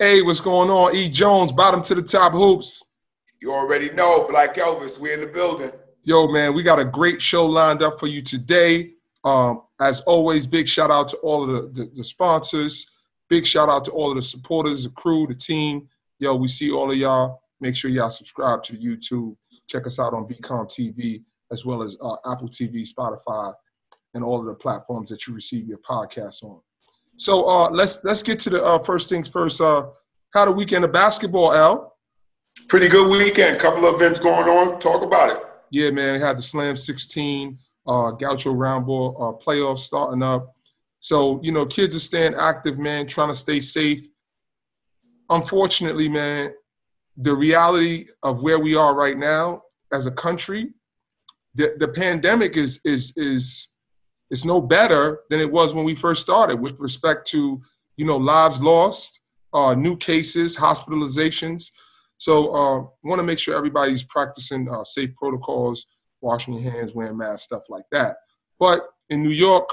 Hey, what's going on? E. Jones, bottom to the top hoops. You already know, Black Elvis, we in the building. Yo, man, we got a great show lined up for you today. As always, big shout out to all of the sponsors. Big shout out to all of the supporters, the crew, the team. Yo, we see all of y'all. Make sure y'all subscribe to the YouTube. Check us out on BCOM TV, as well as Apple TV, Spotify, and all of the platforms that you receive your podcasts on. So let's get to the first things first. How the weekend of basketball, Al? Pretty good weekend. Couple of events going on. Talk about it. Yeah, man. We had the Slam 16, Gaucho Round Ball playoffs starting up. So, kids are staying active, man, trying to stay safe. Unfortunately, man, the reality of where we are right now as a country, the pandemic is no better than it was when we first started with respect to, lives lost, new cases, hospitalizations. So want to make sure everybody's practicing safe protocols, washing your hands, wearing masks, stuff like that. But in New York,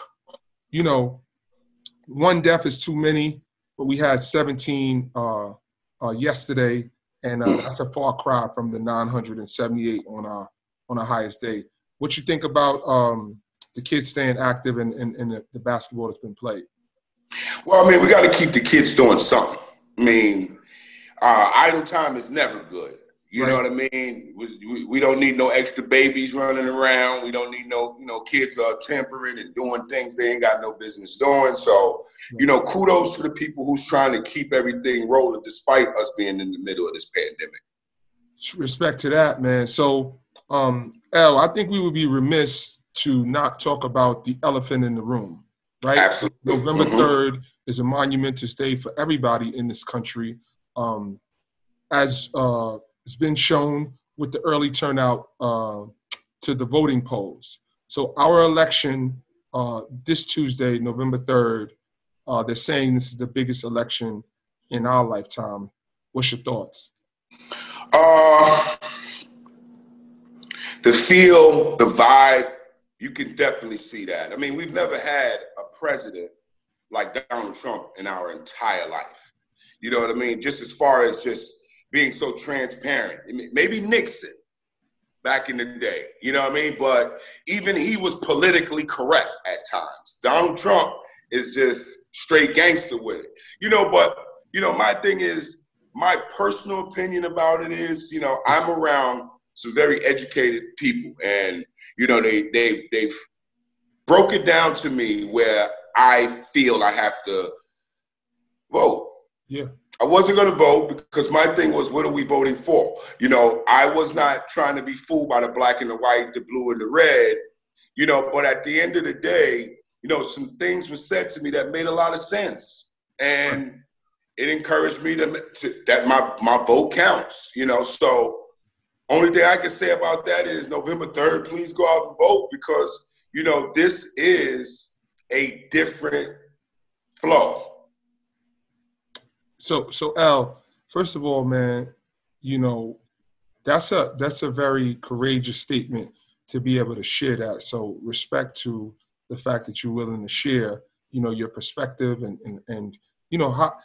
one death is too many, but we had 17 yesterday, and that's a far cry from the 978 on our highest day. What you think about the kids staying active in the basketball that's been played? Well, I mean, we got to keep the kids doing something. I mean, idle time is never good. You know what I mean? We don't need no extra babies running around. We don't need no, kids tampering and doing things they ain't got no business doing. So, kudos to the people who's trying to keep everything rolling despite us being in the middle of this pandemic. Respect to that, man. So, El, I think we would be remiss to not talk about the elephant in the room, right? Absolutely. November 3rd is a monumentous day for everybody in this country. As it's been shown with the early turnout to the voting polls. So our election this Tuesday, November 3rd, they're saying this is the biggest election in our lifetime. What's your thoughts? The feel, the vibe, you can definitely see that. I mean, we've never had a president like Donald Trump in our entire life. You know what I mean? Just as far as just being so transparent. Maybe Nixon back in the day, you know what I mean? But even he was politically correct at times. Donald Trump is just straight gangster with it. But my thing is, my personal opinion about it is, I'm around some very educated people, and, they've broke it down to me where I feel I have to vote. Yeah. I wasn't going to vote because my thing was, what are we voting for? I was not trying to be fooled by the black and the white, the blue and the red, but at the end of the day, some things were said to me that made a lot of sense. And it encouraged me that my vote counts, So only thing I can say about that is November 3rd, please go out and vote because, this is a different flow. So Al, first of all, man, that's a very courageous statement to be able to share that. So respect to the fact that you're willing to share, your perspective and how,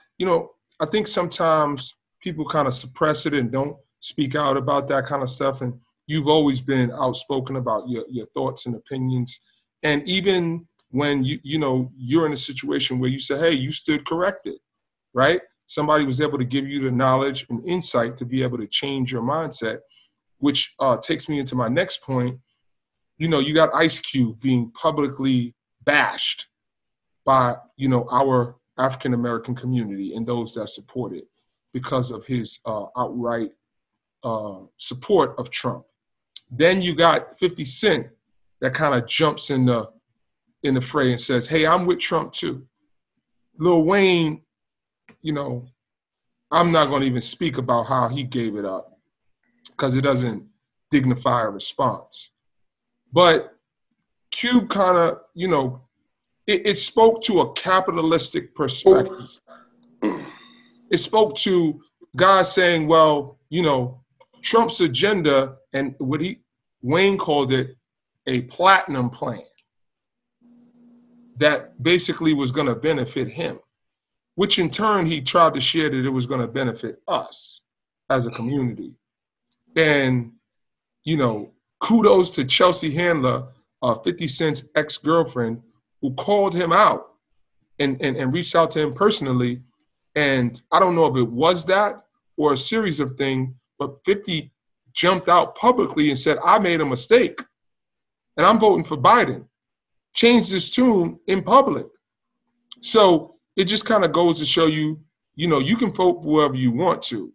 I think sometimes people kind of suppress it and don't speak out about that kind of stuff. And you've always been outspoken about your thoughts and opinions. And even when you're in a situation where you say, hey, you stood corrected, right? Somebody was able to give you the knowledge and insight to be able to change your mindset, which takes me into my next point. You got Ice Cube being publicly bashed by, our African-American community and those that support it because of his outright support of Trump. Then you got 50 Cent that kind of jumps in the fray and says, hey, I'm with Trump too. Lil Wayne, I'm not going to even speak about how he gave it up because it doesn't dignify a response. But Cube kind of, it spoke to a capitalistic perspective. It spoke to guys saying, well, Trump's agenda and Wayne called it a platinum plan that basically was going to benefit him. which in turn he tried to share that it was going to benefit us as a community. And, you know, kudos to Chelsea Handler, 50 Cent's ex-girlfriend, who called him out and reached out to him personally. And I don't know if it was that or a series of things, but 50 jumped out publicly and said, I made a mistake and I'm voting for Biden. Changed his tune in public. So it just kind of goes to show you, you know, you can vote for whoever you want to,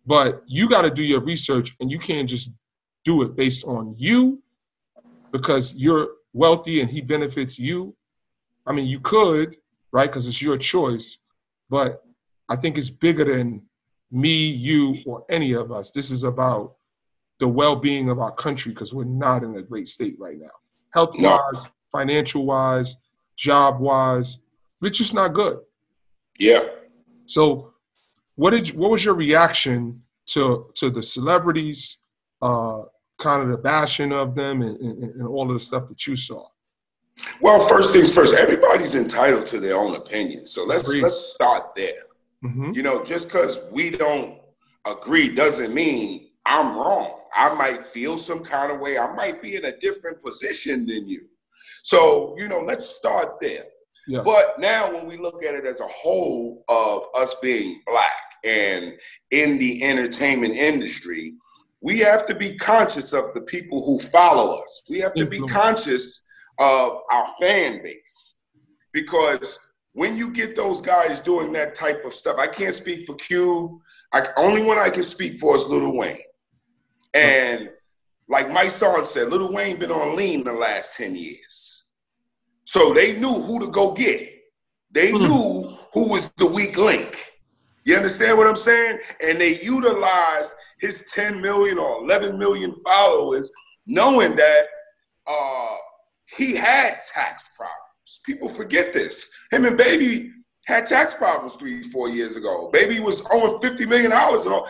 but you got to do your research, and you can't just do it based on you because you're wealthy and he benefits you. I mean, you could, right, because it's your choice, but I think it's bigger than me, you, or any of us. This is about the well-being of our country because we're not in a great state right now. Health-wise, financial-wise, job-wise, we're just not good. Yeah. So what was your reaction to the celebrities, kind of the bashing of them and all of the stuff that you saw? Well, first things first, everybody's entitled to their own opinion. So let's start there. Mm-hmm. You know, just because we don't agree doesn't mean I'm wrong. I might feel some kind of way. I might be in a different position than you. So, you know, let's start there. Yes. But now when we look at it as a whole of us being Black and in the entertainment industry, we have to be conscious of the people who follow us. We have to be conscious of our fan base, because when you get those guys doing that type of stuff, I can't speak for Cube. Only one I can speak for is Lil Wayne. And like my son said, Lil Wayne been on lean the last 10 years. So they knew who to go get. They knew who was the weak link. You understand what I'm saying? And they utilized his 10 million or 11 million followers, knowing that he had tax problems. People forget this. Him and Baby had tax problems 3-4 years ago. Baby was owing $50 million and all.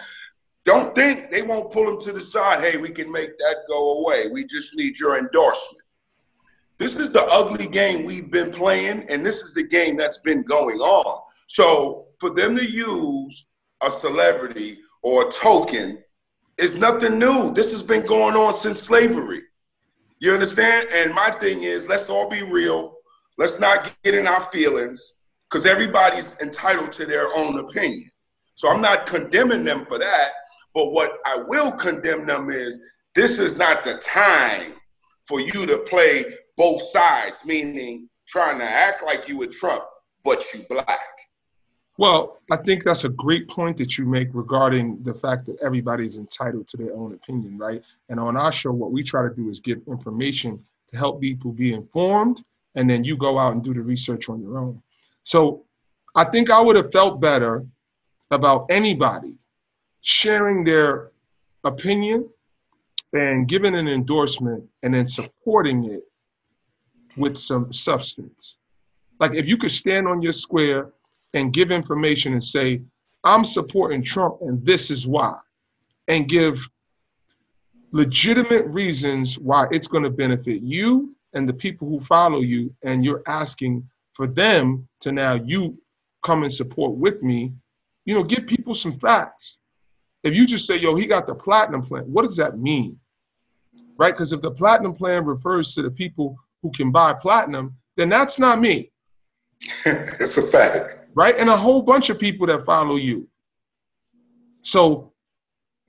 Don't think they won't pull him to the side. Hey, we can make that go away. We just need your endorsement. This is the ugly game we've been playing, and this is the game that's been going on. So for them to use a celebrity or a token is nothing new. This has been going on since slavery. You understand? And my thing is, let's all be real. Let's not get in our feelings, because everybody's entitled to their own opinion. So I'm not condemning them for that. But what I will condemn them is, this is not the time for you to play both sides, meaning trying to act like you with Trump, but you Black. Well, I think that's a great point that you make regarding the fact that everybody's entitled to their own opinion, right? And on our show, what we try to do is give information to help people be informed, and then you go out and do the research on your own. So I think I would have felt better about anybody sharing their opinion and giving an endorsement and then supporting it with some substance. Like if you could stand on your square and give information and say, I'm supporting Trump and this is why, and give legitimate reasons why it's going to benefit you and the people who follow you, and you're asking for them to now you come and support with me, you know, give people some facts. If you just say, yo, he got the platinum plan, what does that mean? Right? Because if the platinum plan refers to the people who can buy platinum, then that's not me. It's a fact. Right? And a whole bunch of people that follow you. So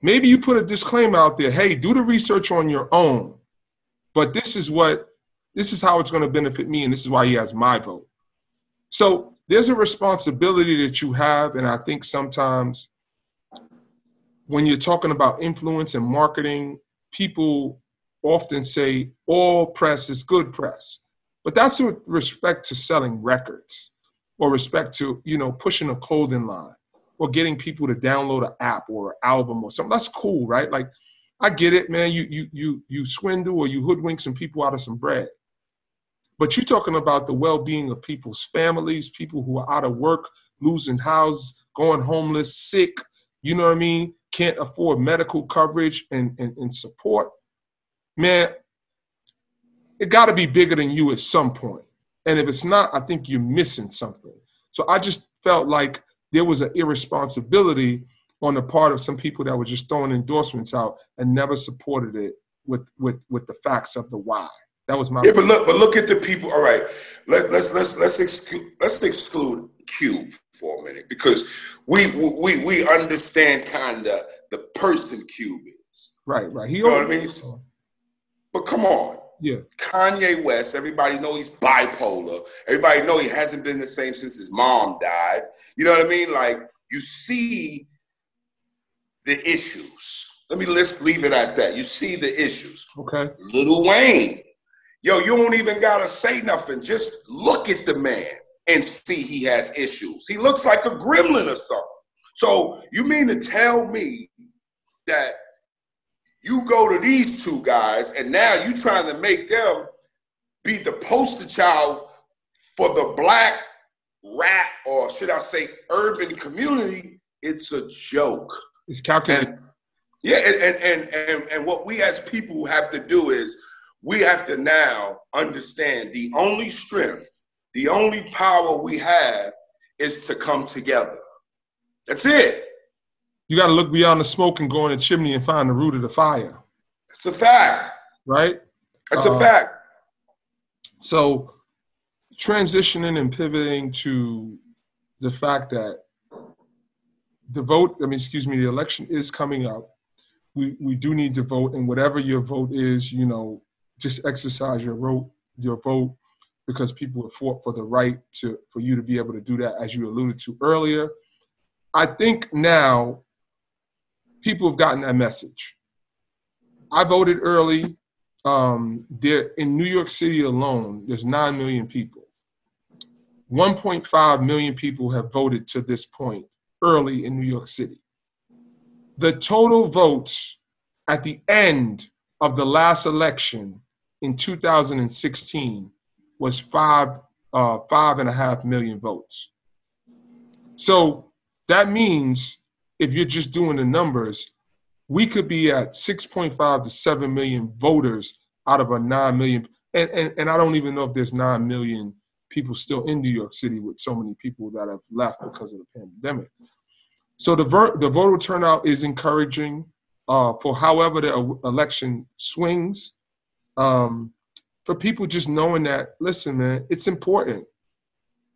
maybe you put a disclaimer out there, hey, do the research on your own, but this is how it's going to benefit me, and this is why he has my vote. So there's a responsibility that you have, and I think sometimes when you're talking about influence and marketing, people often say all press is good press, but that's with respect to selling records or respect to, you know, pushing a clothing line or getting people to download an app or an album or something. That's cool, right? Like, I get it, man. You swindle or you hoodwink some people out of some bread. But you're talking about the well-being of people's families, people who are out of work, losing houses, going homeless, sick, you know what I mean? Can't afford medical coverage and support. Man, it got to be bigger than you at some point. And if it's not, I think you're missing something. So I just felt like there was an irresponsibility on the part of some people that were just throwing endorsements out and never supported it with the facts of the why. That was my but look at the people. All right, let's exclude Cube for a minute, because we understand kind of the person Cube is. Right. You know what I mean? But come on. Yeah. Kanye West, everybody know he's bipolar. Everybody know he hasn't been the same since his mom died. You know what I mean? Like, you see the issues. Let's leave it at that. You see the issues. Okay. Lil Wayne. Yo, you don't even gotta say nothing. Just look at the man and see he has issues. He looks like a gremlin or something. So you mean to tell me that you go to these two guys and now you trying to make them be the poster child for the black rap, or should I say urban community? It's a joke. It's calculated. And what we as people have to do is we have to now understand the only strength, the only power we have is to come together. That's it. You got to look beyond the smoke and go in the chimney and find the root of the fire. It's a fact. Right? That's a fact. So transitioning and pivoting to the fact that the election is coming up. We do need to vote, and whatever your vote is, just exercise your vote, because people have fought for the right for you to be able to do that, as you alluded to earlier. I think now people have gotten that message. I voted early. There in New York City alone, there's 9 million people. 1.5 million people have voted to this point early in New York City. The total votes at the end of the last election in 2016 was 5.5 million votes. So that means if you're just doing the numbers, we could be at 6.5 to 7 million voters out of a 9 million. And I don't even know if there's 9 million people still in New York City, with so many people that have left because of the pandemic. So the voter turnout is encouraging for however the election swings. For people just knowing that, listen, man, it's important.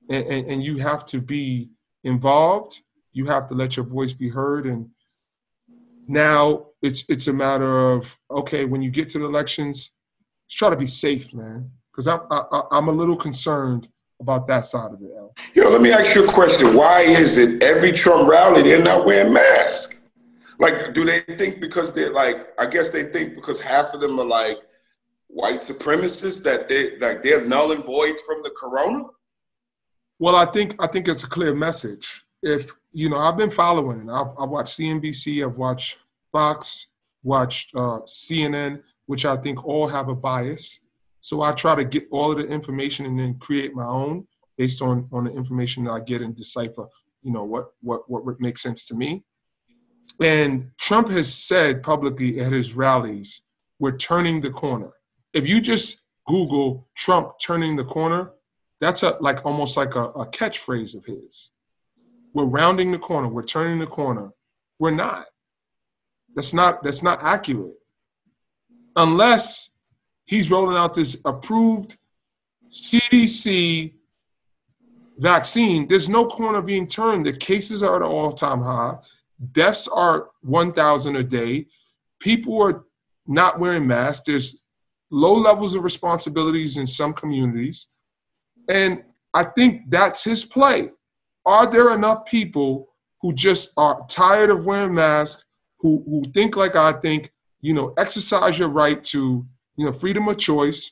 And you have to be involved. You have to let your voice be heard. And now it's a matter of, okay, when you get to the elections, just try to be safe, man. Because I'm a little concerned about that side of it, Al. Yo, let me ask you a question. Why is it every Trump rally they're not wearing masks? Like, do they think because they're like, I guess they think because half of them are like white supremacists that they're null and void from the corona? Well, I think it's a clear message. If, I've been following it. I've watched CNBC, I've watched Fox, watched CNN, which I think all have a bias. So I try to get all of the information and then create my own based on the information that I get and decipher, what makes sense to me. And Trump has said publicly at his rallies, we're turning the corner. If you just Google Trump turning the corner, that's almost like a catchphrase of his. We're rounding the corner. We're turning the corner. We're not. That's not accurate. Unless he's rolling out this approved CDC vaccine, there's no corner being turned. The cases are at an all-time high. Deaths are 1,000 a day. People are not wearing masks. There's low levels of responsibilities in some communities. And I think that's his play. Are there enough people who just are tired of wearing masks, who think like I think, exercise your right to, freedom of choice,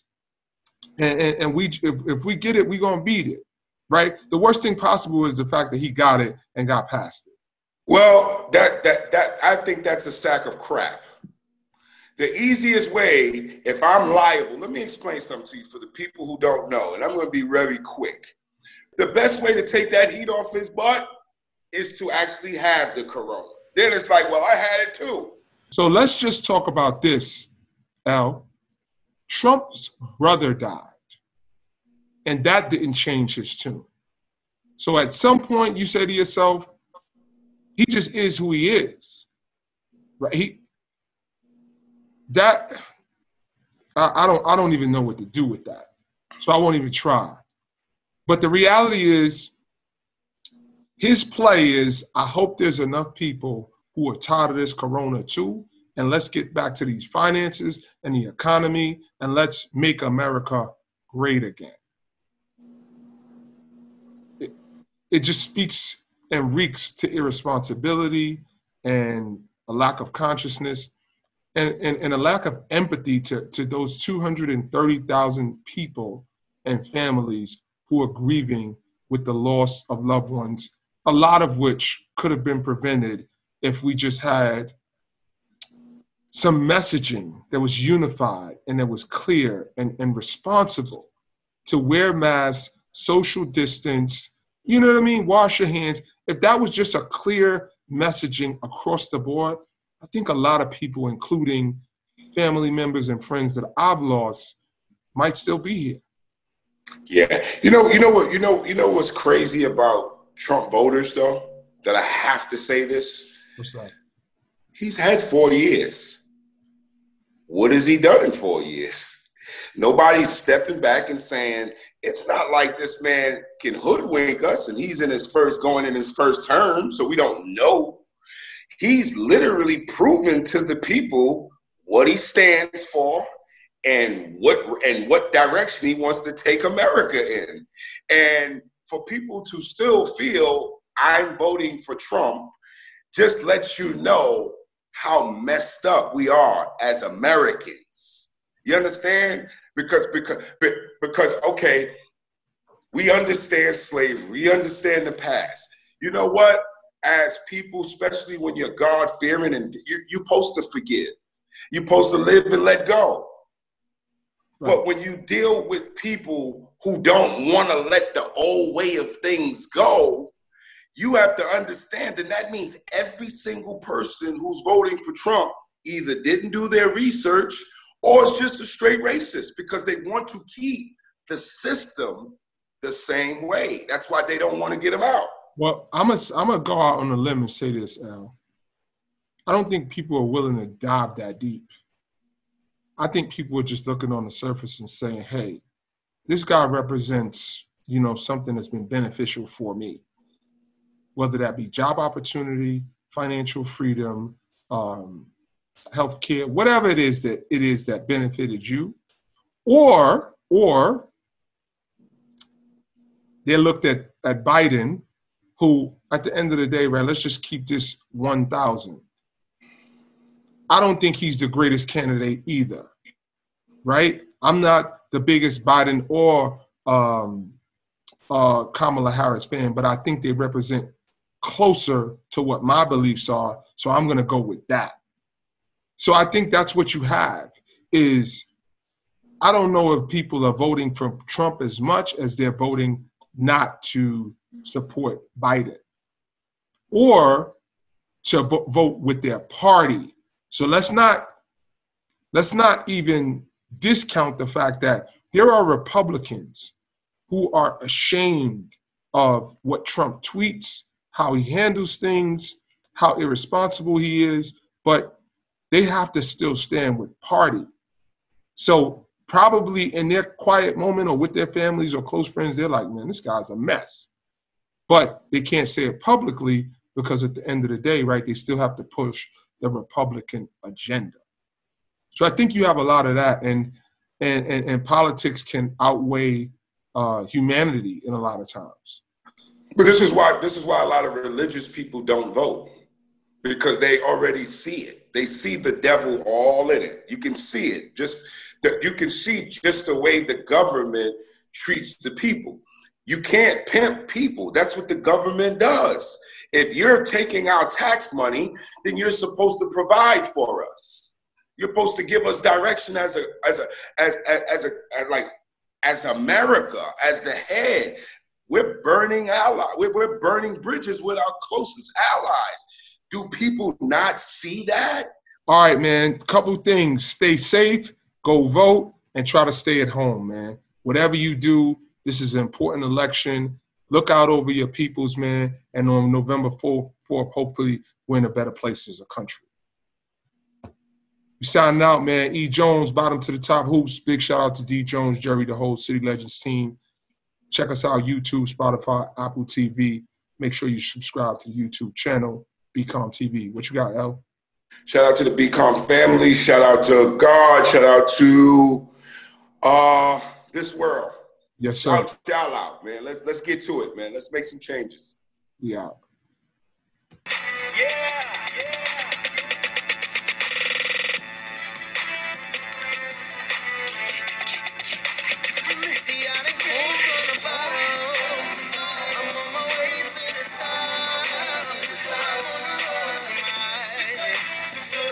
and if we get it, we're gonna beat it, right? The worst thing possible is the fact that he got it and got past it. Well, that I think that's a sack of crap. The easiest way, if I'm liable, let me explain something to you for the people who don't know, and I'm going to be very quick. The best way to take that heat off his butt is to actually have the corona. Then it's like, well, I had it too. So let's just talk about this, Al. Trump's brother died, and that didn't change his tune. So at some point you say to yourself, he just is who he is. Right? I don't even know what to do with that. So I won't even try. But the reality is, his play is, I hope there's enough people who are tired of this corona too, and let's get back to these finances and the economy, and let's make America great again. It just speaks and reeks to irresponsibility and a lack of consciousness and a lack of empathy to those 230,000 people and families who are grieving with the loss of loved ones, a lot of which could have been prevented if we just had some messaging that was unified and that was clear and responsible to wear masks, social distance, you know what I mean? Wash your hands. If that was just a clear messaging across the board, I think a lot of people, including family members and friends that I've lost, might still be here. Yeah. You know what's crazy about Trump voters though? That I have to say this. What's that? He's had 4 years. What has he done in 4 years? Nobody's stepping back and saying, it's not like this man can hoodwink us and he's going in his first term, so we don't know. He's literally proven to the people what he stands for and what direction he wants to take America in. And for people to still feel I'm voting for Trump just lets you know how messed up we are as Americans. You understand? Because okay, we understand slavery, we understand the past. You know what? As people, especially when you're God-fearing, and you're supposed to forgive. You're supposed to live and let go. Right. But when you deal with people who don't want to let the old way of things go, you have to understand that means every single person who's voting for Trump either didn't do their research or is just a straight racist because they want to keep the system the same way. That's why they don't want to get him out. Well, I'm gonna go out on a limb and say this, Al. I don't think people are willing to dive that deep. I think people are just looking on the surface and saying, hey, this guy represents, something that's been beneficial for me. Whether that be job opportunity, financial freedom, healthcare, whatever it is that benefited you, or they looked at Biden, who at the end of the day, right, let's just keep this 1,000. I don't think he's the greatest candidate either, right? I'm not the biggest Biden or Kamala Harris fan, but I think they represent closer to what my beliefs are, so I'm going to go with that. So I think that's what you have is, I don't know if people are voting for Trump as much as they're voting not to support Biden or to vote with their party. So let's not even discount the fact that there are Republicans who are ashamed of what Trump tweets, how he handles things, how irresponsible he is, but they have to still stand with party. So probably in their quiet moment or with their families or close friends, they're like, man, this guy's a mess. But they can't say it publicly because at the end of the day, right, they still have to push the Republican agenda. So I think you have a lot of that, and politics can outweigh humanity in a lot of times. But this is why a lot of religious people don't vote, because they already see it. They see the devil all in it. You can see it. You can see just the way the government treats the people. You can't pimp people. That's what the government does. If you're taking our tax money, then you're supposed to provide for us. You're supposed to give us direction as America, as the head. We're burning we're burning bridges with our closest allies. Do people not see that? All right, man. Couple things. Stay safe, go vote, and try to stay at home, man. Whatever you do, this is an important election. Look out over your peoples, man. And on November 4th, hopefully we're in a better place as a country. We signing out, man. E. Jones, bottom to the top hoops. Big shout out to D. Jones, Jerry, the whole City Legends team. Check us out, YouTube, Spotify, Apple TV. Make sure you subscribe to the YouTube channel, BCOM TV. What you got, L? Shout out to the BCOM family. Shout out to God. Shout out to this world. Yes, sir. Shout y'all out, man. Let's get to it, man. Let's make some changes. Yeah. Yeah.